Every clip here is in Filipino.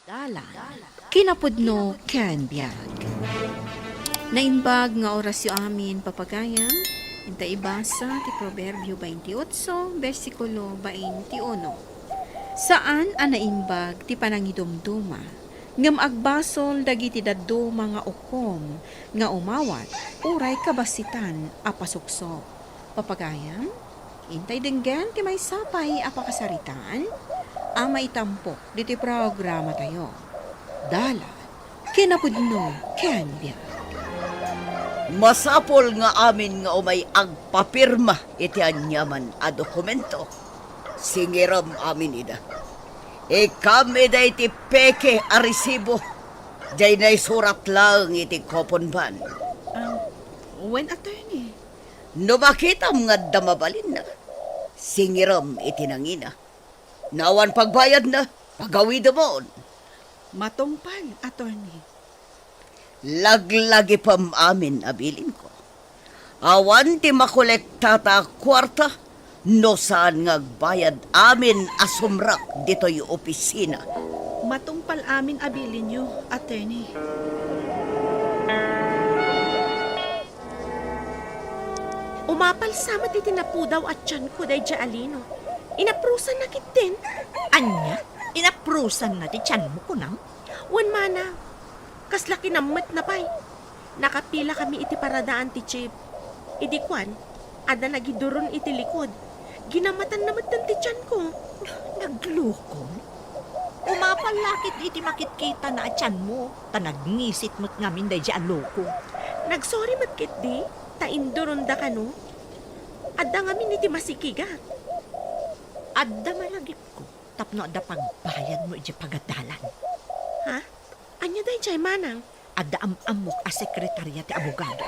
Dalan, kinapudno ken biag. Naimbag nga orasyo amin papagayam, inta ibasa ti Proverbio 28, versikulo 21. Saan ang naimbag ti panangidumduma, ngam agbasol dagiti daddo mga ukom, nga umawat, uray kabasitan apasukso. Papagayam, intay denggan ti may sapay apakasaritaan, ama itampok diti programa tayo. Dala, kinapudno, ken biag. Masapol nga amin nga umay agpapirma iti anyaman a dokumento. Singiram amin ida. Kami da iti peke a resibo. Diyay na'y surat lang iti kopon ban. When attorney? No makitam nga damabalin na. Singiram iti nangina. Nawan pagbayad na, pagawid mo. Matungpal, attorney. Laglagi pam amin abilin ko. Awan ti makolekta ta kwarta, no saan ngagbayad amin asumrak dito'y opisina. Matungpal amin abilin nyo, attorney. Umapal sama ti tinapudaw at tiyan ko day alino. Inaprusan na kitin. Anya? Inaprusan na ti tiyan mo kunang? Wan mana. Kaslaki namat na pay. Nakapila kami iti paradaan ti chip. Idi kwan, ada nagiduron iti likod. Ginamatan namat ti tiyan ko. Naglukon? Umapal lakit iti makitkita na tiyan mo. Tanagnisit mo't ngamin day dyan loko. Nagsorry mat kit di. Tainduron da ka no. Ada ngamin iti masikiga. Adda malagip ko. Tapno adda pagbayad mo iti pagadalan. Ha? Anya day jay manang? Adda amok a sekretarya ti abogado.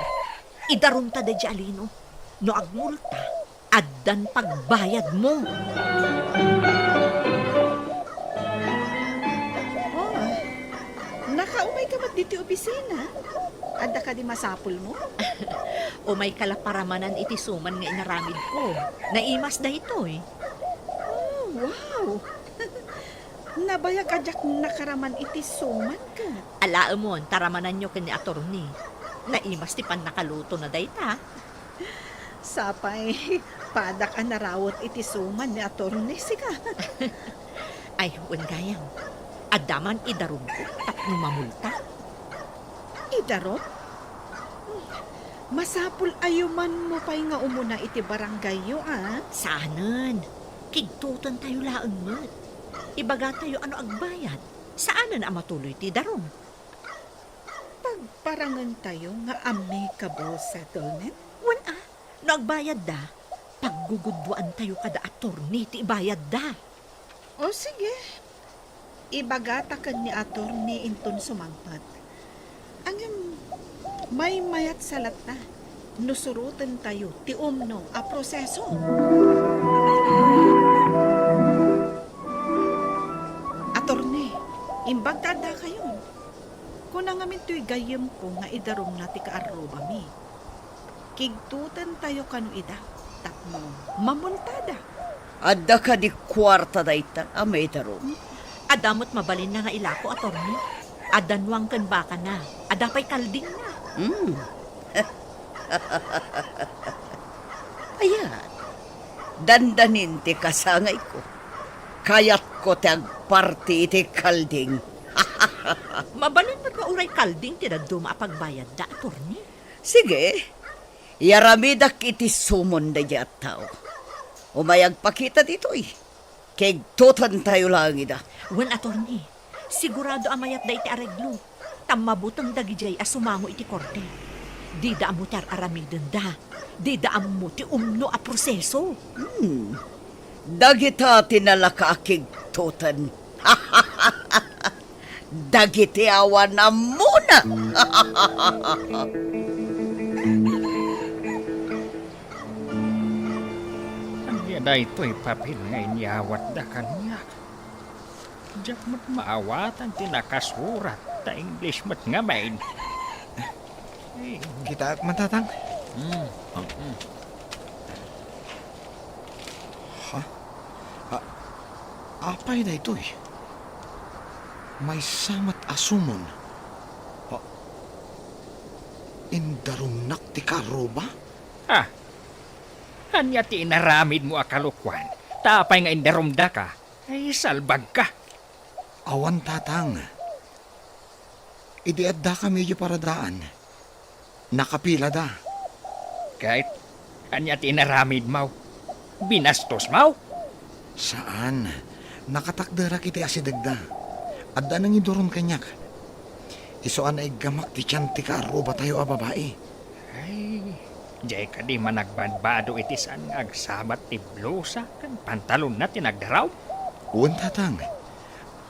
Idarunta da di alino. No agmulta, addan pagbayad mo. Oh, nakaumay ka ba't dito opisina? Ada ka di masapul mo? O may kalaparamanan iti suman nga inaramid ko. Naimas da ito eh. Oh, wow! Nabayag ajak nakaraman iti suman ka. Alaam mo, taramanan nyo kani atorni. Naimas ti pan nakaluto na dayta. Sapay, padak ang narawot iti suman ni attorney sika. Ay, huwag gayang. Adaman idarum ko, tapno mamulta. Idarot? Masapul ayuman mo pa'y nga umuna iti barangay yo, ah? Saanan? Kigtutan tayo laang mat. Ibaga tayo ano agbayad. Saanan ang matuloy ti darum? Pagparangan tayo nga amicable settlement? Wan no agbayad da. Paggugudbuan tayo kada atorni ti ibayad da. O sige, ibagatakan ni attorney inton sumangpat. Angam, may mayat salat na. Nusurutan tayo ti umno a proseso. Attorney, imbagdada kayo. Kung nangamin to'y gayam ko nga idarong na ti kaaruba mi. Kigtutan tayo kanu ida. Tapno, mamuntada. Adda ka di kwarta dayta, amay darom. Adamot mabalin na nga ilako atorni. Adanwang kan baka na. Adapay kalding na. Ayan, dandanin ti kasangay ko. Kayat ko ti agparti iti kalding. Mabalin mo ka uray kalding ti daduma pagbayad da atorni. Sige, yaramidak iti sumon da at tao. Umayag pakita dito eh. Kegtutan tayo lang ida. Wan atorni, sigurado amayat da iti areglo. Tamabutang dagijay asumango iti korte. Di da mo tar aramiden da. Di da mo ti umno a proseso. Dagita tinalaka kegtutan. Dagiti awan na muna. Da ito'y papel nga inyawat da kanya. Diyak mo't maawatan tinakasurat ta English mo't nga main. Kita matatang. Ha? Apay na ito eh. May samat asumon. Pa, indarumnak ti karoba? Ha? Anya ti inaramid mo akalukwan. Tapay nga indarumda ka. Ay, salbag ka. Awan tatang. Idi adda ka medyo paradaan. Nakapila da. Kahit anya ti inaramid mo. Binastos mo. Saan? Nakatakdara kiti asidagda. Adda nang iduron kanyak. Isoan ay gamak ti tiyan ti karoba tayo a babae. Ay, jay ka di managbadbado itisan agsabat ti blusa kan pantalon na tinagdaraw. Uwan tatang.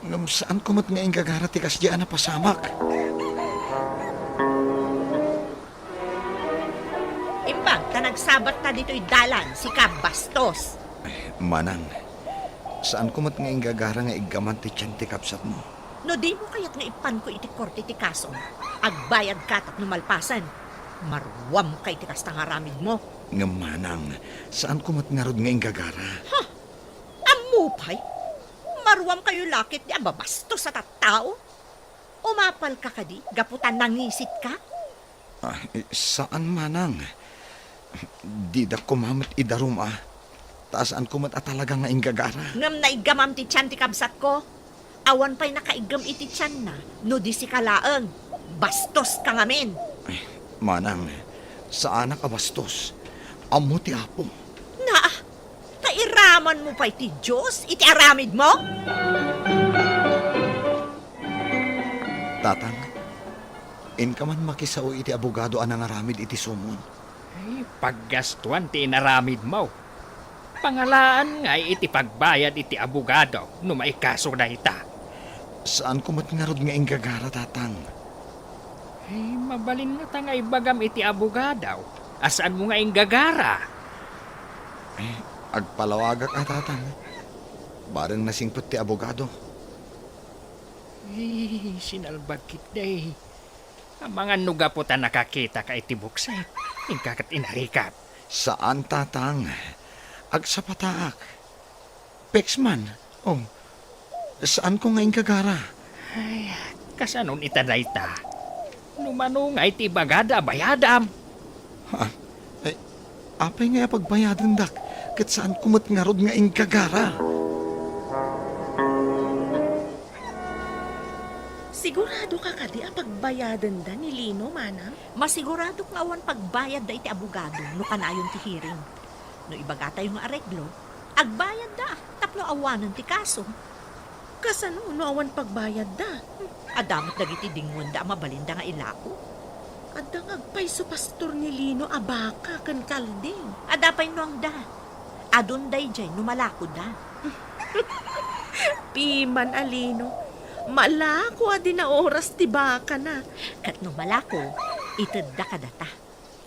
Ngam saan kumat nga ingagara ti kasdiyaan na pasamak? Imbag, ta nagsabat ta dito'y dalan, si Kabastos. Manang, saan kumat nga ingagara nga igaman ti tiyan ti kapsat mo? No di mo kaya't nga ipan ko iti korte ti kaso. Agbayad ka tap numalpasan. Marwam kay ti kastang aramid mo. Nga manang, saan kumat nga rod nga ingagara? Amupay? Marwam kayo lakit di ababastos sa tattao? Umapal ka kadi, gaputan nangisit ka? Saan manang? Di da kumamat idarum Taasaan kumat talaga nga ingagara? Ngam na igamam ti tiyan ti kabsat ko. Awan pa'y nakaigam iti tiyan na, no di si kalaang. Bastos ka ngamin. Manang, saan ka bastos? Amo ti apo. Na, tairaman mo pa iti Diyos, iti aramid mo? Tatang, in ka man makisao iti abogado anang aramid iti sumon. Ay, paggastuan ti inaramid mo. Pangalaan nga iti pagbayad iti abogado no may kaso na ita. Saan kumat nga rod nga ingagara, tatang? Ay, mabalin nga ta nga ibagam iti abogado. Asaan mo nga inggagara? Agpalawaga ka, tatang. Barang nasingpot ti abogado. Ay, sinalbag kitday. Ang mga nuga po ta nakakita ka iti buksay. Ingkakat inarikat. Saan, tatang? Agsapataak. Pexman. Oh, saan ko nga ingagara? Ay, kasanon itaday ta. Numano nga iti bagada bayadam. Apay nga pagbayadan dak. Kat saan kumat nga rod nga ingagara? Sigurado ka kadi pagbayadan da ni Lino, manang? Masigurado nga awan pagbayad da iti abogado no kanayon ti hearing. No ibaga tayo nga areglo, agbayad da, tapno awanan ti kaso. Kasano no awan pagbayad da? Adamot dagiti dingon da mabalinda nga ilako. Adang agpay so pastor ni Lino abaka kan kalding. Adapay no ang da. Adon day jay no malako da. Piman Alino, malako adi na oras ti baka na. Kat no malako, ited da kadata.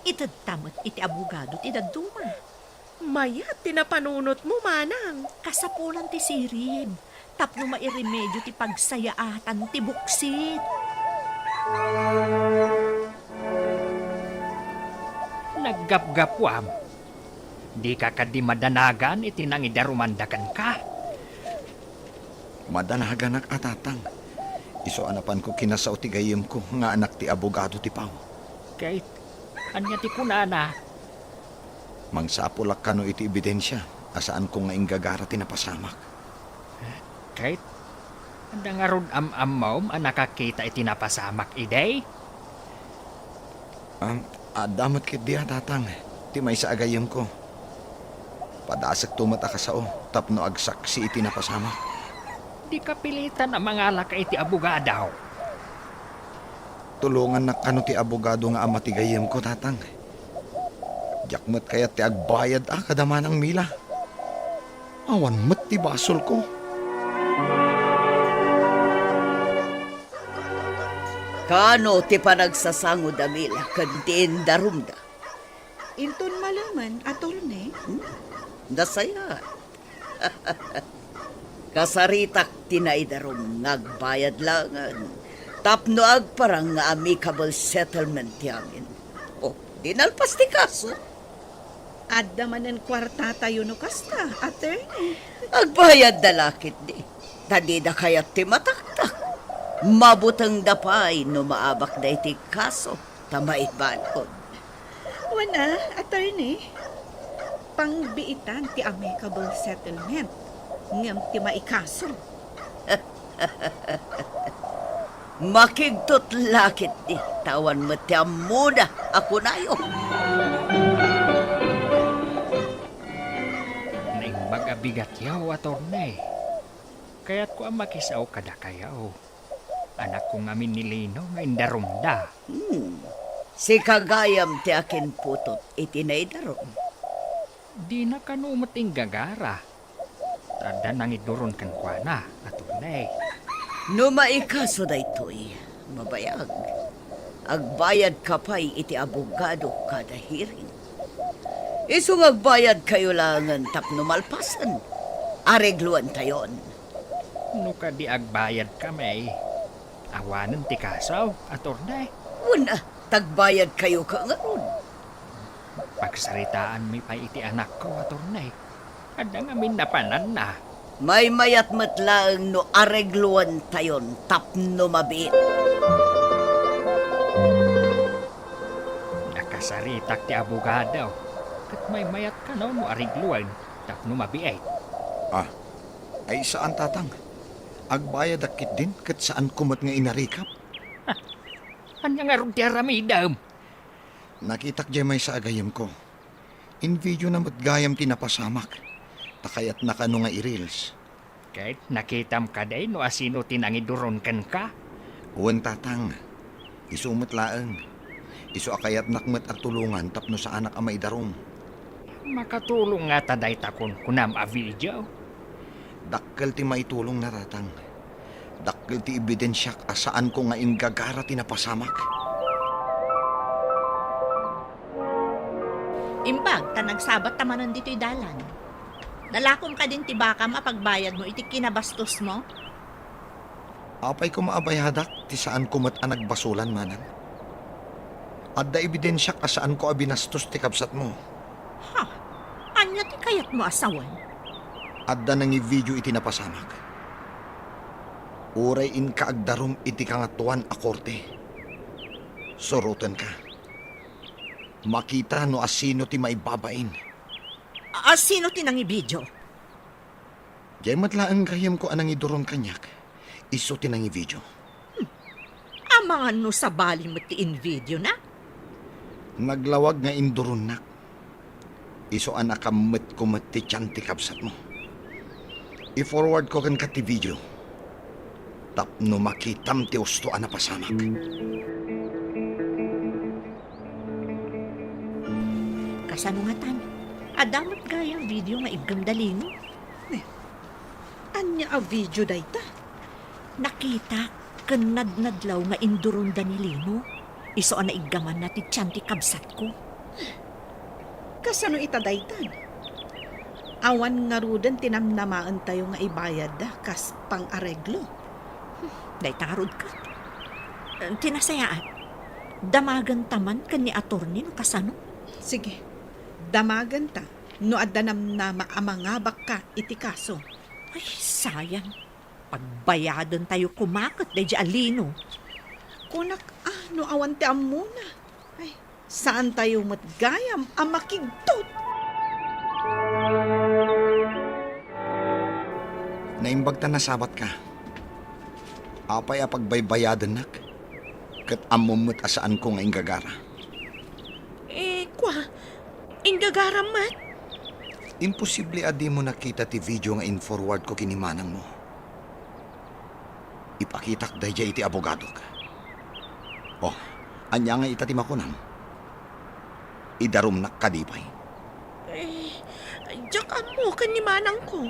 Ited tamot iti abogado ti daduman. Mayat tinapanunot mo, manang. Kasapulan ti sirib. Tapno mairemedyo ti pagsayaatan ti buksit. Naggapgapwam. Di ka kadi madanagan iti nang idarumandakan ka. Madanagan tatang. Iso anapan ko kinasaw ti gayem ko nga anak ti abogado ti Pao. Kahit anya ti kunana. Mangsapulak kano iti ebidensya asaan ko nga ingagara ti napasamak. Kahit anda nga rod am-amaw nakakita iti napasamak iday. Damot kit diya tatang. Ti may sa agayem ko. Padasak tumata ka sao tapno agsaksi iti napasamak. Di ka pilitan ang mga alaka iti abogadaw. Tulungan na kano ti abogado nga ama ti gayem ko tatang. Jakmat kaya ti agbayad kadaman ang mila. Awan mat ti basol ko. Kano ti panagsasango damila kantin darumda. Inton malaman, attorney. Dasaya. Kasaritak tinaidarom ngagbayad langan. Tapno agparang nga amicable settlement yamin. O, dinalpas ti kaso. Adda manen kwarta tayo no kasta, attorney. Agbayad dalakit di. Tadi da kayat ti mataktak. Mabutang dapay no maabak da iti kaso tamay balod. Wana, attorney. Pangbiitan ti amicable settlement. Ngam ti maikaso. Makigtot lakit di tawan mo ti amuda ako nayo. Naimbag abigat yaw atornay. Kaya't ko ang makisaw kada kayaw. Anak ko ngamin ni Lino nga indarumda. Si kagayam ti akin putot iti naidarom. Di na kanumating gagara. Tada nang iduron kan kwa na, atunay. No maikaso da ito'y mabayag. Agbayad ka pa'y iti abogado kada hearing. Isong agbayad kayo langan tapno malpasan. Aregluan tayon. No ka di agbayad kami. Awanan ti kasaw, atunay. Una, tagbayad kayo ka nga ron. Pagsaritaan mi pa iti anak ko, atunay. Ada ngamin napanan na. May mayat matlaang no aregluan tayon tapno mabit. Nakasaritak ti abogado. Kat may mayat ka no arigluan, tapno mabiay. Ah, ay saan tatang? Agbayad akit din kat saan kumot nga inarikap. Anya nga ron ti aramidam. Nakitak jay may sa agayam ko. In video na matgayam tinapasamak. Takayat nakano nga i-reels. Kahit nakitam ka day no asino tinangiduron kan ka. Uwan tatang. Isumot laang. Isu akayat nakmet at tulungan tapno sa anak ang maidarong. Makatulong nga taday takon kunam a video. Dakkel ti maitulong na tatang. Dakkel ti ebidensyak asaan ko nga ingagara tinapasamak. Imbag, tanagsabat tamanan dito'y dalan. Lalakom ka din ti baka mapagbayad mo iti kinabastos mo. Apay ko maabayadak ti saan ko mat nagbasulan manan. Adda ebidensyak asaan ko abinastos ti kapsat mo. Ha? Anya ti kayat mo asawan? Adda nang i-video iti napasamak. Uray in kaagdarom iti kangatuan a korte. Soroten ka. Makita no asino ti maibabain. Sino tinangi video? Jay matlaang gayam ko anang iduron kanyak. Iso ti nang i-video. Amangan no sa bali mo ti in video na? Naglawag nga induron nak. Iso anak kamet kumet ti tiyan ti kapsat mo. I-forward ko kan ka ti video. Tapno makitam ti usto ana pasamak. Kasano nga tan? Adamot gayang video nga igam dalino. Anya a video dayta? Nakita kanadnadlaw nga induron da ni Lino. Iso na igaman na ti tiyan ti kabsat ko. Kasano ita daytan? Awan nga rudan tinamnamaan tayo nga ibayad da kas pang areglo. Day tarod ka. Tinasayaan. Damagan taman kan ni attorney no kasano? Sige, damagan ta. No addanam na maamangabak ka iti kaso. Ay, sayang. Pagbayadan tayo kumakot day di alino. Kunak, no awan ti amuna. Ay, saan tayo matgayam ang makigtot? Naimbag ta nasabat ka. Apay a pagbaybayadan nak. Kat amumot asaan ko nga ingagara. Kwa, ingagaramat. Imposible adi mo nakita ti video nga in-forward ko kinimanang mo. Ipakitak dayjay iti abogado ka. Oh, anya nga ita ti makunam. Idarum nak kadipay. Diyak mo kanimanang ko.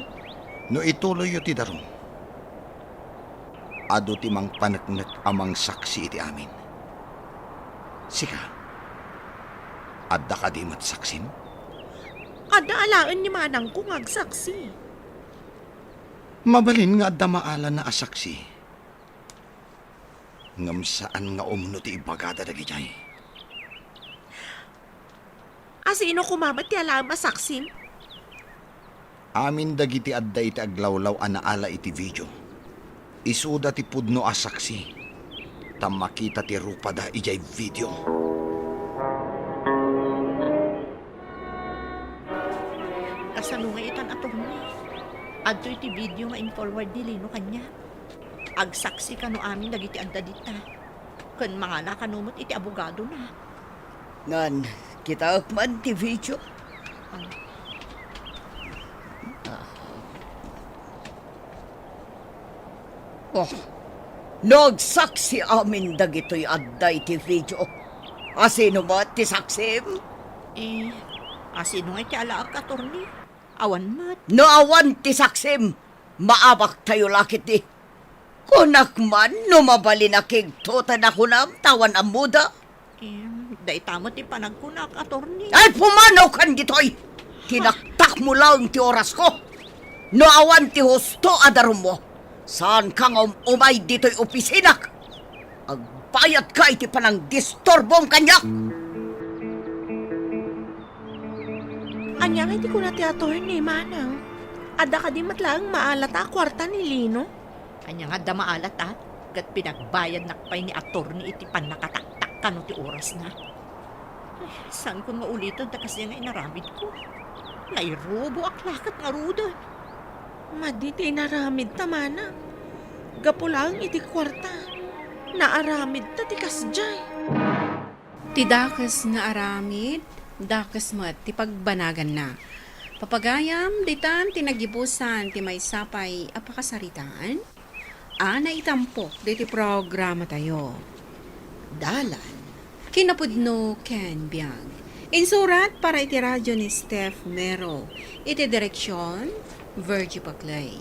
No ituloy yo ti darum. Ado ti mang panaknak amang saksi iti amin. Sika, adda ka di mat saksim? Ada alaan ni manang ko ngagsaksi. Mabalin nga adda maala na asaksi. Ngam saan nga umuno ti ibagada dagijay. Asino kumamat ti alaan masaksim? Amin dagiti adda iti aglawlaw anaala iti video. isuda ti pudno a saksi. Ta makita ti rupa da ijay video. Kasano nga itan attorney. Adto iti video nga in-forward ni Lino kanya. Agsaksi ka no amin dagiti adda dita. Kan mga nakanumot iti abogado na. Ngan, kita man ti video. Oh, nagsaksi amin dagitoy adday ti video. Asino ba ti saksim? Asino nga iti alaak attorney. Awan mat. Naawan ti saksim. Maabak tayo lakit di. Kunak man, numabali na kigtutan ako na tawan ang muda. Day tamo ti panagkunak attorney. Ay, pumanaw kan gitoy! Tinaktak mo lang ti oras ko. Naawan ti husto adarum mo. Saan kang umay dito'y opisinak? Agbayat ka iti panang distorbong kanya. Anya nga iti ko na ti attorney, manang. Ada ka di matlang maalata kwarta ni Lino. Kanya nga damaalat kat pinagbayad nakpay ni attorney iti panakataktak kano ti oras na. Ay, saan ko nga ulitan ta kasi nga inaramid ko? Nairobo aklakat nga rudan. Maditi naramid ta, manang. Gapulang iti kwarta. Naaramid ta ti kasjay. Ti dakas nga aramid, dakas met ti pagbanagan na. Papagayam, ditan tinagibusan ti may sapay apakasaritaan. Ana itampok diti programa tayo. Dalan, kinapudno Ken Biag. Insurat para iti radyo ni Steph Mero. Iti direksyon, Virgie Paclay.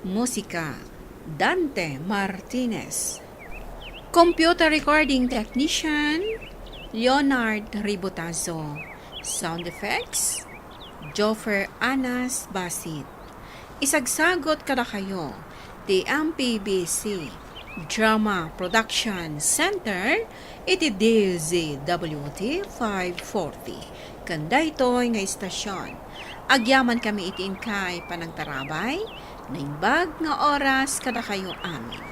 Musika, Dante Martinez. Computer recording technician, Leonard Ribotazo. Sound effects, Joffer Anas Basit. Isagsagot kada kayo, the MPBC Drama Production Center, iti DZWT 540. Kanda ito'y nga istasyon. Agyaman kami itiin kay panagtarabay, na imbag nga oras kada kayo amin.